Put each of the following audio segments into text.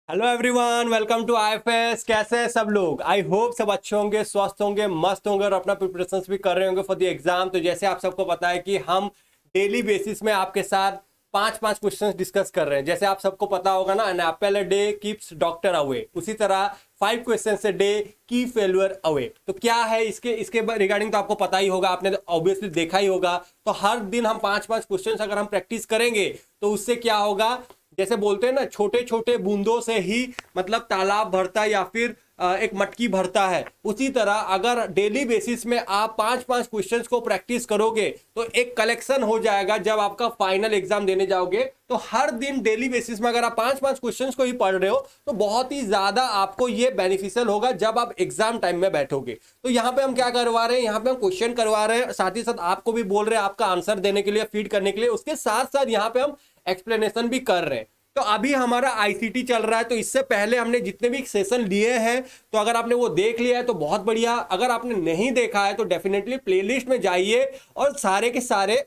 Hello everyone, welcome to IFS. कैसे हैं सब लोग? आई होप सब अच्छे होंगे, स्वस्थ होंगे, मस्त होंगे और अपना प्रिपरेशन भी कर रहे होंगे फॉर द एग्जाम। तो जैसे आप सबको पता है कि हम डेली बेसिस में आपके साथ पांच पांच क्वेश्चंस डिस्कस कर रहे हैं। जैसे आप सबको पता होगा ना, an apple a day keeps doctor away, उसी तरह 5 questions a day keep failure away. तो क्या है इसके रिगार्डिंग तो आपको पता ही होगा, आपने तो ऑब्वियसली देखा ही होगा। तो हर दिन हम पांच पांच क्वेश्चंस अगर हम प्रैक्टिस करेंगे तो उससे क्या होगा, जैसे बोलते हैं ना, छोटे छोटे बूंदों से ही मतलब तालाब भरता है या फिर एक मटकी भरता है। उसी तरह अगर डेली बेसिस में आप पांच पांच क्वेश्चंस को प्रैक्टिस करोगे तो एक कलेक्शन हो जाएगा। जब आपका फाइनल एग्जाम देने जाओगे तो हर दिन डेली बेसिस में अगर आप पांच पांच क्वेश्चंस को ही पढ़ रहे हो तो बहुत ही ज्यादा आपको ये बेनिफिशियल होगा जब आप एग्जाम टाइम में बैठोगे। तो यहाँ पे हम क्या करवा रहे हैं, यहाँ पे हम क्वेश्चन करवा रहे हैं, साथ ही साथ आपको भी बोल रहे हैं आपका आंसर देने के लिए, फीड करने के लिए। उसके साथ साथ यहाँ पे हम एक्सप्लेनेशन भी कर रहे हैं। तो अभी हमारा आईसीटी चल रहा है, तो इससे पहले हमने जितने भी सेशन लिए हैं, तो अगर आपने वो देख लिया है तो बहुत बढ़िया। अगर आपने नहीं देखा है तो डेफिनेटली प्लेलिस्ट में जाइए और सारे के सारे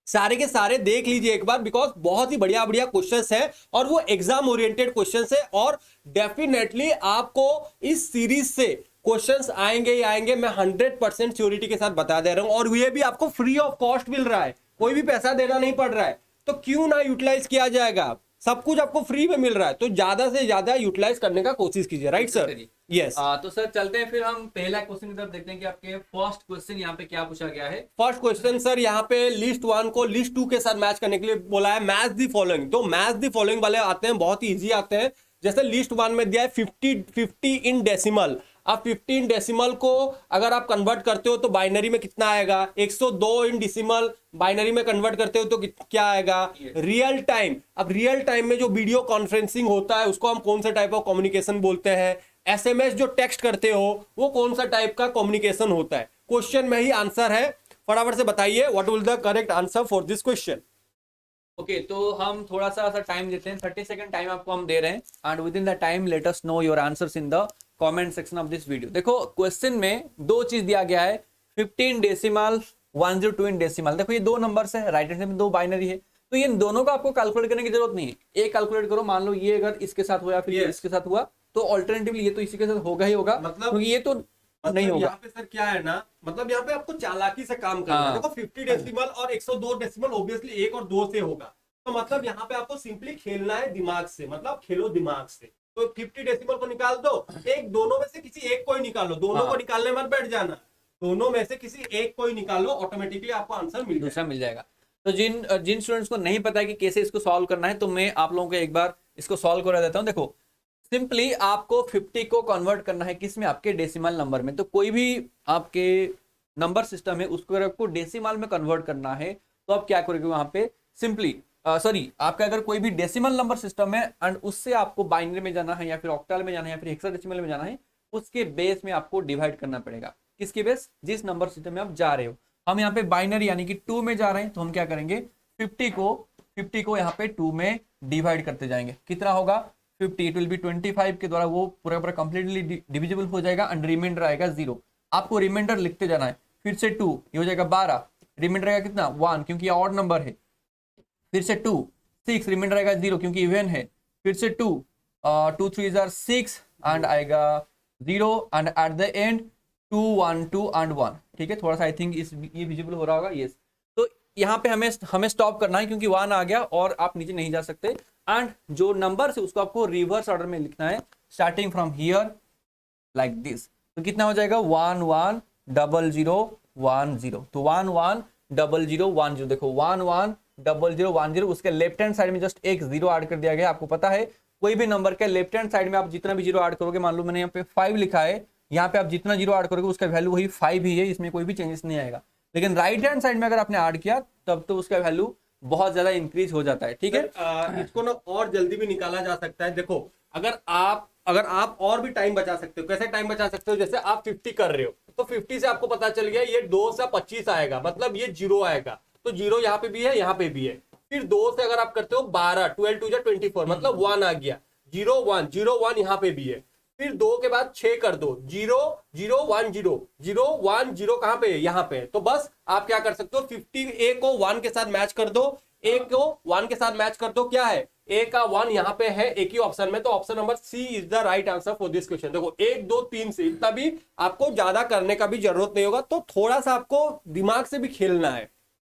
सारे के सारे देख लीजिए एक बार, बिकॉज बहुत ही बढ़िया बढ़िया क्वेश्चंस है और वो एग्जाम ओरिएंटेड क्वेश्चंस है। और डेफिनेटली आपको इस सीरीज से क्वेश्चंस आएंगे ही आएंगे, मैं 100% श्योरिटी के साथ बता दे रहा हूं। और ये भी आपको फ्री ऑफ कॉस्ट मिल रहा है, कोई भी पैसा देना नहीं पड़ रहा है। तो क्यों ना यूटिलाइज किया जाएगा, सब कुछ आपको फ्री में मिल रहा है, तो ज्यादा से ज्यादा यूटिलाइज करने का कोशिश कीजिए। Right sir? यस। तो सर चलते हैं, फिर हम पहला क्वेश्चन की तरफ देखते हैं कि आपके फर्स्ट क्वेश्चन यहाँ पे क्या पूछा गया है। फर्स्ट क्वेश्चन सर, यहाँ पे लिस्ट वन को लिस्ट टू के साथ मैच करने के लिए बोला है। मैच दी फॉलोइंग, तो मैच दी फॉलोइंग वाले आते हैं, बहुत ही इजी आते हैं। जैसे लिस्ट वन में दिया है 50 इन डेसिमल। अब 50 इन डेसिमल को अगर आप कन्वर्ट करते हो तो बाइनरी में कितना आएगा? 102 इन डेसिमल बाइनरी में कन्वर्ट करते हो तो क्या आएगा? Real time. अब रियल टाइम में जो वीडियो कॉन्फ्रेंसिंग होता है उसको हम कौन सा टाइप ऑफ कम्युनिकेशन बोलते हैं? एसएमएस जो टेक्स्ट करते हो वो कौन सा टाइप का कम्युनिकेशन होता है? क्वेश्चन में ही आंसर है। फटाफट से बताइए what will the correct answer for this question. Okay, तो हम थोड़ा सा टाइम देते हैं, 30 सेकंड टाइम आपको हम दे रहे हैं, and with in the time let us know your answers in the comment section of this video. देखो क्वेश्चन में दो चीज दिया गया है, 15 डेसिमल, 102 इन डेसिमल। देखो ये दो नंबर्स है, राइट हैंड में दो बाइनरी है, तो ये दोनों को आपको कैलकुलेट करने की जरूरत नहीं है। एक कैलकुलेट करो, मान लो ये अगर इसके साथ हुआ या फिर Yes. इसके साथ हुआ, तो ऑल्टरनेटिवली ये तो इसी के साथ होगा ही होगा, मतलब क्योंकि ये तो नहीं होगा। यहाँ पे सर क्या है ना, मतलब यहाँ पे आपको चालाकी से काम करना है। हाँ। देखो 50 डेसिमल और 102 डेसिमल ऑब्वियसली एक और दो से होगा, तो मतलब यहाँ पे आपको सिंपली खेलना है दिमाग से, मतलब खेलो दिमाग से। तो 50 डेसिमल को निकाल दो, एक दोनों में से किसी एक को ही निकालो, दोनों हाँ। को निकालने मत बैठ जाना, दोनों में से किसी एक को ही निकालो, ऑटोमेटिकली आपको आंसर मिल दूसरा जाएगा। मिल जाएगा। तो जिन जिन स्टूडेंट्स को नहीं पता है कि कैसे इसको सॉल्व करना है, तो मैं आप लोगों को एक बार इसको सॉल्व करा देता हूं। देखो सिंपली आपको 50 को कन्वर्ट करना है किस में? आपके डेसिमल नंबर में। तो कोई भी आपके नंबर सिस्टम है उसको अगर आपको डेसिमल में कन्वर्ट करना है तो आप क्या करोगे? वहां पे सिंपली सॉरी, आपका अगर कोई भी डेसिमल नंबर सिस्टम है एंड उससे आपको बाइनरी में जाना है या फिर ऑक्टल में जाना है या फिर हेक्साडेसिमल में जाना है, उसके बेस में आपको डिवाइड करना पड़ेगा। किसके बेस? जिस नंबर सिस्टम में आप जा रहे हो। हम यहाँ पे बाइनरी यानी कि 2 में जा रहे हैं, तो हम क्या करेंगे? 50 को यहाँ पे 2 में डिवाइड करते जाएंगे। कितना होगा? 50, इट विल बी 25 के द्वारा वो पूरा पूरा कंप्लीटली डिविजिबल हो जाएगा एंड रिमाइंडर आएगा 0। आपको रिमाइंडर लिखते जाना है। फिर से 2, ये हो जाएगा 12, रिमाइंडर आएगा कितना? 1, क्योंकि ये ऑड नंबर है। फिर से 2, 6, रिमाइंडर आएगा 0 क्योंकि इवन है। फिर से 2, 2 3 जार 6 एंड आएगा 0 and at the end 2 1 2 and 1। ठीक है, थोड़ा सा आई थिंक ये विजिबल हो रहा होगा। यस, तो यहाँ पे हमें स्टॉप करना है क्योंकि 1 आ गया और आप नीचे नहीं जा सकते। एंड जो नंबर है उसको आपको रिवर्स ऑर्डर में लिखना है, starting from here like this. तो कितना हो जाएगा? 1 1 0 0 1 0। तो 1 1 0 0 1 0। देखो 1 1 0 0 1 0, उसके लेफ्ट हैंड साइड में जस्ट एक 0 ऐड कर दिया गया। आपको पता है कोई भी नंबर के लेफ्ट हैंड साइड में आप जितना भी 0 ऐड करोगे, मान लो मैंने यहाँ पे 5 लिखा है, यहाँ पे आप जितना 0 ऐड करोगे उसका वैल्यू वही 5 ही है, इसमें कोई भी चेंजेस नहीं आएगा। लेकिन राइट हैंड साइड में अगर आपने ऐड किया तब तो उसका वैल्यू बहुत ज्यादा इंक्रीज हो जाता है। ठीक है, इसको ना और जल्दी भी निकाला जा सकता है। देखो अगर आप और भी टाइम बचा सकते हो, कैसे टाइम बचा सकते हो? जैसे आप 50 कर रहे हो तो 50 से आपको पता चल गया ये 2 से 25 आएगा, मतलब ये 0 आएगा, तो 0 यहाँ पे भी है, यहाँ पे भी है। फिर 2 से अगर आप करते हो 12, 12 2 24, मतलब 1 आ गया, 0 1 0 1 यहाँ पे भी है। फिर 2 के बाद 6 कर दो, 0 0 1 0 0 1 0 कहाँ पे है? यहाँ पे है। तो बस आप क्या कर सकते हो, 50 ए को 1 के साथ मैच कर दो, ए को 1 के साथ मैच कर दो, क्या है? ए का 1 यहाँ पे है एक ही ऑप्शन में, तो option number C is the right answer for this question. देखो 1 2 3 से इतना भी आपको ज्यादा करने का भी जरूरत नहीं होगा, तो थोड़ा सा आपको दिमाग से भी खेलना है,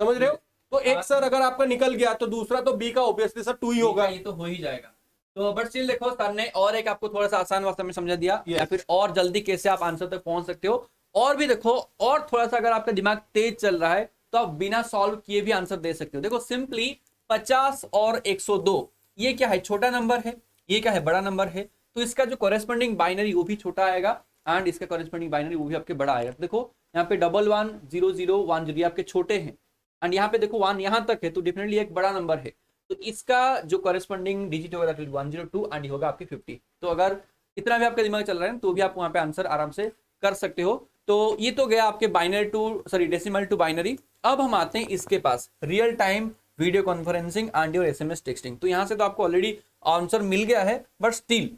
समझ रहे हो। तो एक सर अगर आपका निकल गया तो दूसरा तो बी का ऑब्वियसली सर 2 ही होगा। ये तो हो ही जाएगा। तो बट स्टिल देखो सर ने और एक आपको थोड़ा सा आसान भाषा में समझा दिया, या फिर और जल्दी कैसे आप आंसर तक पहुंच सकते हो। और भी देखो, और थोड़ा सा अगर आपका दिमाग तेज चल रहा है तो आप बिना सॉल्व किए भी आंसर दे सकते हो। देखो सिंपली 50 और 102 ये क्या है, छोटा नंबर है, ये क्या है, बड़ा नंबर है, तो इसका जो कॉरेस्पॉन्डिंग बाइनरी वो भी छोटा आएगा एंड इसका कॉरेस्पॉन्डिंग बाइनरी वो भी आपके बड़ा आएगा। देखो यहाँ पे 110010 ये आपके छोटे हैं एंड यहाँ पे देखो 1 यहाँ तक है, तो डेफिनेटली एक बड़ा नंबर है। तो इसका जो कॉरेस्पॉन्डिंग डिजिट होगा 102 एंड ये होगा आपकी 50। तो अगर इतना भी आपका दिमाग चल रहा है तो भी आप वहां पे आंसर आराम से कर सकते हो। तो ये तो गया आपके binary to decimal to binary. अब हम आते हैं इसके पास real time video conferencing and your SMS texting. तो यहाँ से तो आपको ऑलरेडी आंसर मिल गया है, बट स्टिल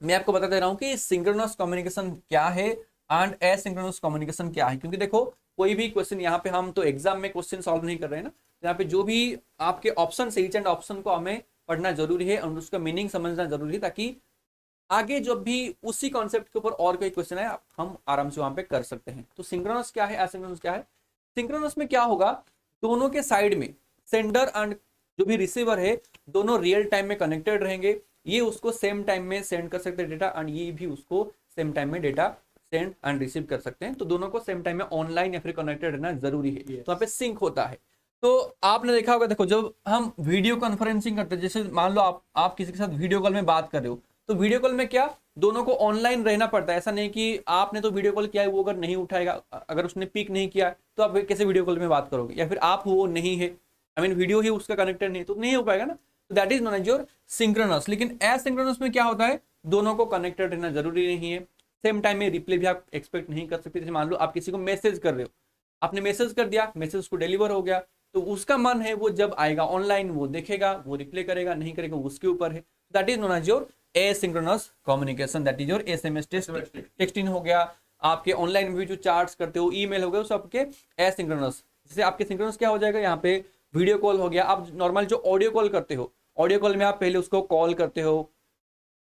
मैं आपको बता दे रहा हूँ कि सिंक्रोनस कम्युनिकेशन क्या है एंड एसिंक्रोनस कम्युनिकेशन क्या है। क्योंकि देखो कोई भी क्वेश्चन यहाँ पे हम तो एग्जाम में क्वेश्चन सॉल्व नहीं कर रहे हैं ना, यहाँ पे जो भी आपके ऑप्शन ईच एंड ऑप्शन को हमें पढ़ना जरूरी है और उसका मीनिंग समझना जरूरी है, ताकि आगे जब भी उसी कॉन्सेप्ट के ऊपर और कोई क्वेश्चन है हम आराम से वहां पे कर सकते हैं। तो सिंक्रोनस क्या है, एसिंक्रोनस क्या है। सिंक्रोनस में क्या होगा, दोनों के साइड में सेंडर एंड जो भी रिसीवर है दोनों रियल टाइम में कनेक्टेड रहेंगे। ये उसको सेम टाइम में सेंड कर सकते हैं डेटा एंड ये भी उसको सेम टाइम में डेटा सेंड एंड रिसीव कर सकते हैं। तो दोनों को सेम टाइम में ऑनलाइन या फिर कनेक्टेड रहना जरूरी है। तो यहाँ पे सिंक होता है। तो आपने देखा होगा, देखो जब हम वीडियो कॉन्फ्रेंसिंग करते हैं, जैसे मान लो आप किसी के साथ वीडियो कॉल में बात कर रहे हो, तो वीडियो कॉल में क्या दोनों को ऑनलाइन रहना पड़ता है। ऐसा नहीं कि आपने तो वीडियो कॉल किया है, वो अगर नहीं उठाएगा, अगर उसने पिक नहीं किया तो आप कैसे वीडियो कॉल में बात करोगे, या फिर आप वो नहीं है, आई मीन वीडियो ही उसका कनेक्टेड नहीं, तो नहीं हो पाएगा ना। तो that is known as your synchronous. लेकिन एसिंक्रोनस में क्या होता है, दोनों को कनेक्टेड रहना जरूरी नहीं है, सेम टाइम में रिप्लाई भी आप एक्सपेक्ट नहीं कर सकते। जैसे मान लो आप किसी को मैसेज कर रहे हो, आपने मैसेज कर दिया, मैसेज उसको डिलीवर हो गया, तो उसका मन है वो जब आएगा ऑनलाइन वो देखेगा, वो रिप्लाई करेगा, नहीं करेगा उसके ऊपर है। That is known as your asynchronous communication, that is your SMS texting हो गया, आपके ऑनलाइन भी जो चार्ट्स करते हो, ईमेल हो गया, सब के एसिंक्रोनस। जैसे आपके सिंक्रोनस क्या हो जाएगा, यहाँ पे वीडियो कॉल हो गया। आप नॉर्मल जो ऑडियो कॉल करते हो, ऑडियो कॉल में आप पहले उसको कॉल करते हो,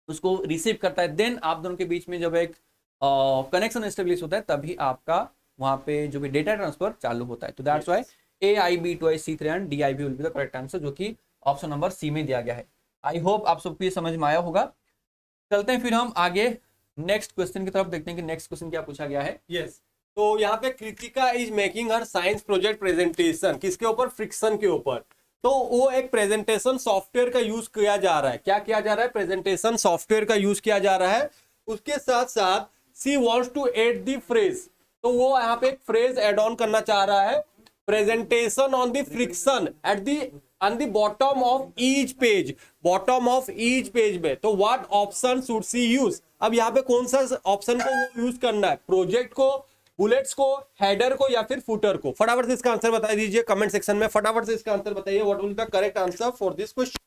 उसको रिसीव करता है, देन आप दोनों के बीच में जब एक कनेक्शन एस्टेब्लिश होता है तभी आपका वहां पे जो भी डेटा ट्रांसफर चालू होता है। तो that's why AIB2C3 and DIB will be the correct answer, जो कि ऑप्शन नंबर सी में दिया गया है। आई होप आप सबको ये समझ में आया होगा। चलते हैं फिर हम आगे नेक्स्ट क्वेश्चन की तरफ, देखते हैं कि नेक्स्ट क्वेश्चन क्या पूछा गया है। यस तो यहाँ पे Kritika is making her science project presentation, किसके ऊपर, फ्रिक्शन के ऊपर। तो वो एक प्रेजेंटेशन सॉफ्टवेयर का यूज किया जा रहा है। क्या किया जा रहा है, प्रेजेंटेशन सॉफ्टवेयर का यूज किया जा रहा है। उसके साथ साथ she wants to add the phrase, तो वो यहाँ पे एक फ्रेज एड ऑन करना चाह रहा है, presentation on the friction at the on the bottom of each page, bottom of each page में। तो what option should see use. अब यहाँ पे कौन सा ऑप्शन को वो यूज करना है, प्रोजेक्ट को, बुलेट्स को, हेडर को या फिर फुटर को। फटाफट से इसका आंसर बता दीजिए कमेंट सेक्शन में, फटाफट से इसका आंसर बताइए, what will the correct answer for this question.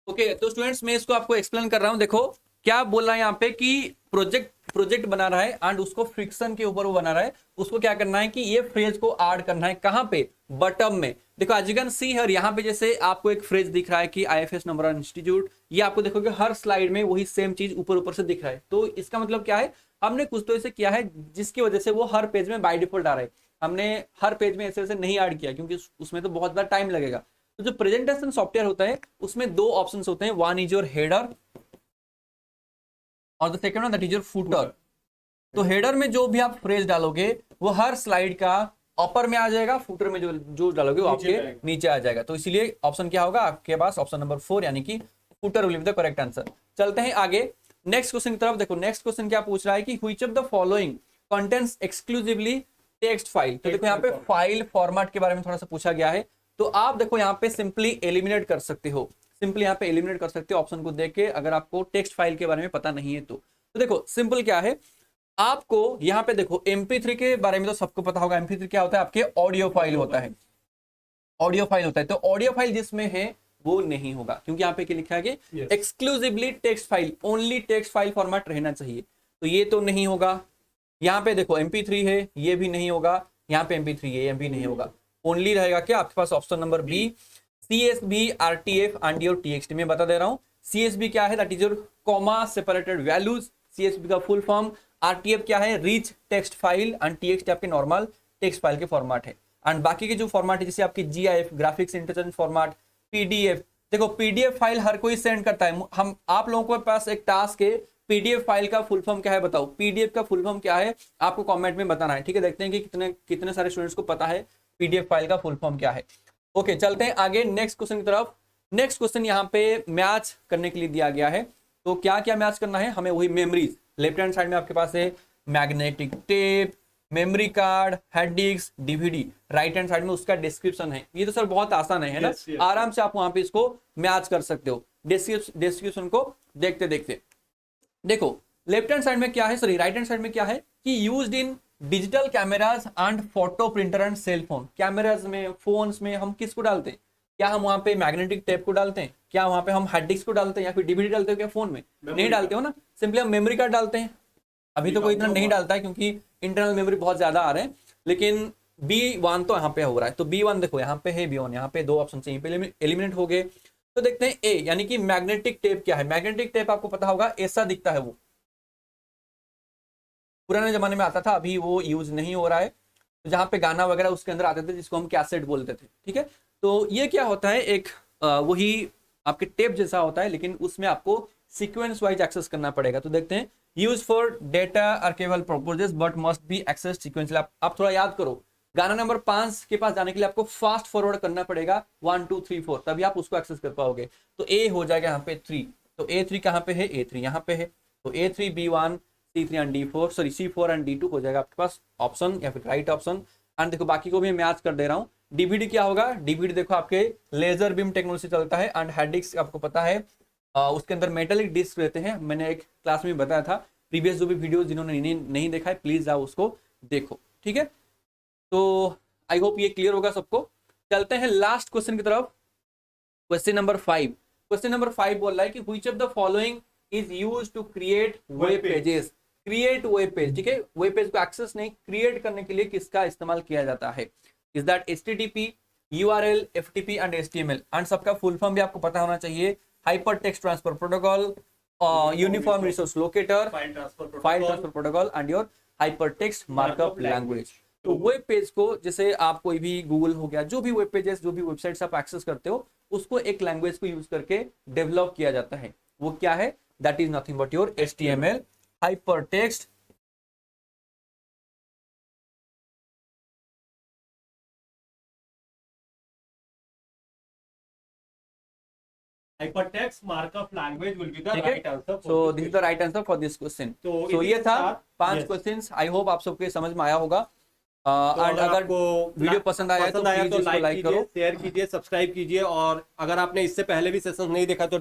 Okay तो स्टूडेंट्स मैं इसको आपको एक्सप्लेन कर रहा हूं। देखो क्या बोल रहा है यहाँ पे कि प्रोजेक्ट बना रहा है एंड उसको फ्रिक्शन के ऊपर वो बना रहा है, उसको क्या करना है कि ये फ्रेज को ऐड करना है, कहां पे, बटम में। देखो आज यू कैन सी हियर, यहाँ पे जैसे आपको एक फ्रेज दिख रहा है कि IFS नंबर इंस्टीट्यूट, ये आपको देखोगे हर स्लाइड में वही सेम चीज ऊपर से दिख रहा है। तो इसका मतलब क्या है, हमने कुछ तो ऐसे किया है जिसकी वजह से वो हर पेज में बाय डिफॉल्ट आ रहा है। हमने हर पेज में ऐसे नहीं ऐड किया क्योंकि उसमें तो बहुत ज्यादा टाइम लगेगा। तो जो प्रेजेंटेशन सॉफ्टवेयर होता है उसमें दो ऑप्शन होते हैं, वन इज योर हेडर और the second one that is your footer. तो हेडर में जो भी आप फ्रेज डालोगे वो हर स्लाइड का अपर में आ जाएगा, फुटर में जो डालोगे वो आपके नीचे आ जाएगा। तो इसीलिए ऑप्शन क्या होगा आपके पास, ऑप्शन नंबर 4 यानी कि footer will be the correct answer. चलते हैं आगे नेक्स्ट क्वेश्चन की तरफ। देखो नेक्स्ट क्वेश्चन क्या पूछ रहा है कि which of the following contents exclusively text file. तो देखो यहाँ पे फाइल फॉर्मेट के बारे में थोड़ा सा पूछा गया है। तो आप देखो यहाँ पे सिंपली एलिमिनेट कर सकते हो, सिंपली यहाँ पे एलिमिनेट कर सकते हो ऑप्शन को देख के, अगर आपको टेक्स्ट फाइल के बारे में पता नहीं है तो देखो सिंपल क्या है, आपको यहाँ पे देखो MP3 के बारे में तो सबको पता होगा। MP3 क्या होता है, आपके ऑडियो फाइल होता है, ऑडियो फाइल होता है। तो ऑडियो फाइल जिसमें है वो नहीं होगा, क्योंकि यहाँ पे क्या लिखा है कि exclusively text file, only text file format रहना चाहिए। तो ये तो नहीं होगा। यहाँ पे देखो MP3 है, ये भी नहीं होगा। यहाँ पे MP3 है, MP नहीं होगा, ओनली रहेगा क्या आपके पास option number B, CSV RTF and your TXT। मैं बता दे रहा हूँ CSV क्या है, that is your comma separated values, CSV का फुल फॉर्म। RTF क्या है, rich text file, and TXT आपके नॉर्मल टेक्स्ट फाइल के फॉर्मेट है। एंड बाकी के जो फॉर्मेट है जैसे आपकी GIF graphics interchange format, PDF, देखो PDF फाइल हर कोई सेंड करता है, हम आप लोगों के पास एक टास्क है, PDF फाइल का फुल फॉर्म क्या है बताओ, PDF का फुल फॉर्म क्या है आपको कमेंट में बताना है, ठीक है। देखते हैं कि कितने कितने सारे स्टूडेंट्स को पता है PDF फाइल का फुल फॉर्म क्या है। ओके, चलते हैं आगे नेक्स्ट क्वेश्चन की तरफ। नेक्स्ट क्वेश्चन यहाँ पे मैच करने के लिए दिया गया है, तो क्या क्या मैच करना है हमें, वही मेमोरीज। लेफ्ट हैंड साइड में आपके पास है magnetic tape, memory card, hard disk, DVD। Right hand side में उसका डिस्क्रिप्शन है। ये तो सर बहुत आसान है ना, yes. आराम से आप वहां पे इसको मैच कर सकते हो डिस्क्रिप्शन को देखते देखते। देखो लेफ्ट हैंड साइड में क्या है, सॉरी राइट हैंड साइड में क्या है कि used in digital cameras and photo printer and cell phone. Cameras में, फोन्स में हम किसको डालते हैं, क्या हम वहां पे मैग्नेटिक टेप को डालते हैं, क्या वहां पे हम हार्ड डिस्क को डालते हैं, या फिर DVD डालते हो क्या फोन में, नहीं डालते हो ना, सिंपली हम मेमोरी कार्ड डालते हैं। अभी तो कोई इतना नहीं डालता है क्योंकि इंटरनल मेमोरी बहुत ज्यादा आ रहे हैं, लेकिन B1 तो यहाँ पे हो रहा है। तो B1 देखो यहाँ पे है, B1 यहाँ पे दो ऑप्शन से एलिमिनेट हो गए। तो देखते हैं A यानी कि मैग्नेटिक टेप क्या है। मैग्नेटिक टेप आपको पता होगा ऐसा दिखता है, वो पुराने जमाने में आता था, अभी वो यूज नहीं हो रहा है। तो जहाँ पे गाना वगैरह उसके अंदर आते थे जिसको हम कैसेट बोलते थे, ठीक है। तो ये क्या होता है, एक वही आपके टेप जैसा होता है, लेकिन उसमें आपको सीक्वेंस वाइज एक्सेस करना पड़ेगा। तो देखते हैं, use for data archival purposes but must be access sequentially. आप थोड़ा याद करो, गाना नंबर 5 के पास जाने के लिए आपको फास्ट फॉरवर्ड करना पड़ेगा 1 2 3 4, तभी आप उसको एक्सेस कर पाओगे। तो ए हो जाएगा यहाँ पे 3, तो A3 कहाँ पे है, A3 यहाँ पे है। तो A3 B1 C3 and D4, sorry C4 and D2 हो जाएगा आपके पास ऑप्शन या फिर राइट ऑप्शन। एंड देखो बाकी को भी मैच कर दे रहा हूँ। DVD क्या होगा, DVD देखो आपके लेजर बीम टेक्नोलॉजी चलता है। एंड हार्ड डिस्क आपको पता है उसके अंदर मेटेलिक डिस्क रहते हैं, मैंने एक क्लास में बताया था। प्रीवियस जो भी वीडियो जिन्होंने नहीं देखा है प्लीज जाओ उसको देखो, ठीक है। तो आई होप ये क्लियर होगा सबको। चलते हैं लास्ट क्वेश्चन की तरफ, क्वेश्चन नंबर 5। क्वेश्चन नंबर 5 बोल रहा है कि which of the following is used to create web pages. Create web page, ठीक है, वेब पेज को एक्सेस नहीं, क्रिएट करने के लिए किसका इस्तेमाल किया जाता है। Is that HTTP, URL, FTP and HTML। And सबका फुल फॉर्म भी आपको पता होना चाहिए, hyper text transfer protocol, uniform resource locator, file transfer protocol and your hyper text markup language. तो वेब पेज को, जैसे आप कोई भी गूगल हो गया, जो भी वेब पेजेस, जो भी वेबसाइट्स आप एक्सेस करते हो, उसको एक लैंग्वेज को यूज करके डेवलप किया जाता है। वो क्या है, that is nothing but your HTML, hyper text hypertext markup language will be the ठीक है। right answer for So this this is the right answer for this question. तो So इसी ये के था साथ- 5 yes. क्वेश्चंस। आई होप आप सबके समझ में आया होगा। तो एंड अगर वीडियो पसंद आया तो प्लीज इसको लाइक करो, शेयर कीजिए, सब्सक्राइब कीजिए। और अगर आपने इससे पहले भी सेशन नहीं देखा तो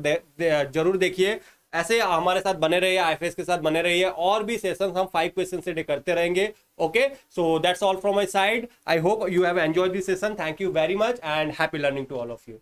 जरूर देखिए। ऐसे हमारे साथ बने रहिए, IFS के साथ बने रहिए, और भी सेशन हम 5 क्वेश्चन से करते रहेंगे। Okay, so that's all from my side. I hope you have enjoyed this session. Thank you very much and happy learning to all of you.